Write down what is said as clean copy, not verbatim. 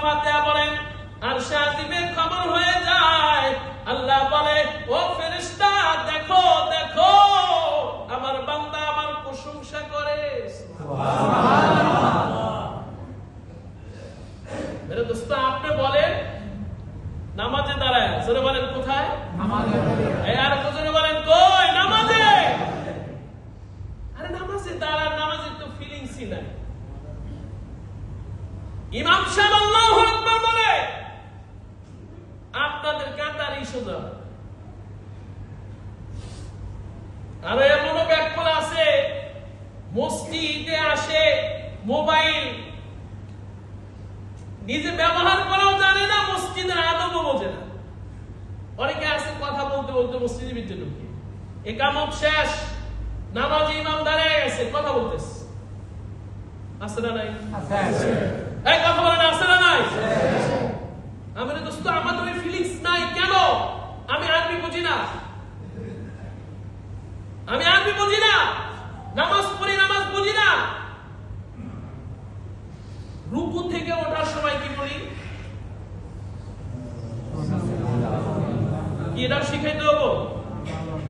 ফাতিহা পড়েন আরশে আজিমের খবর হয়ে যায়। আল্লাহ বলে, ও ফেরেশতা দেখো দেখো আমার বান্দা আমার প্রশংসা করে। সুবহানাল্লাহ। মেরে দোস্ত, আপনি বলেন নামাজে দাঁড়ায়, জোরে বলেন কোথায়? নামাজে। এই আর জোরে বলেন কই? নামাজে। আরে নামাজে দাঁড়ান, নামাজে তো ফিলিংসই নাই। ইমাম সাহেব আল্লাহু আকবার বলে, আপনাদের কাতারই সোজা। আর এমনও ব্যাকফল আছে মসজিদে আসে, মোবাইল নিজে ব্যবহার করাও জানে না, মসজিদের আদবও বোঝে না। অনেকে আছে কথা বলতে বলতে মসজিদের ভিতরে ঢুকে, একামত শেষ, নামাজ ইমাম দাঁড়িয়ে গেছে, কথা বলতেছে। আছে না নাই? এই কথা বলেন, আছে না নাই? আমার দোস্ত, আমাদের ওই ফিলিংস নাই কেন? আমি আরবি বুঝি না, আমি আরবি বুঝি না।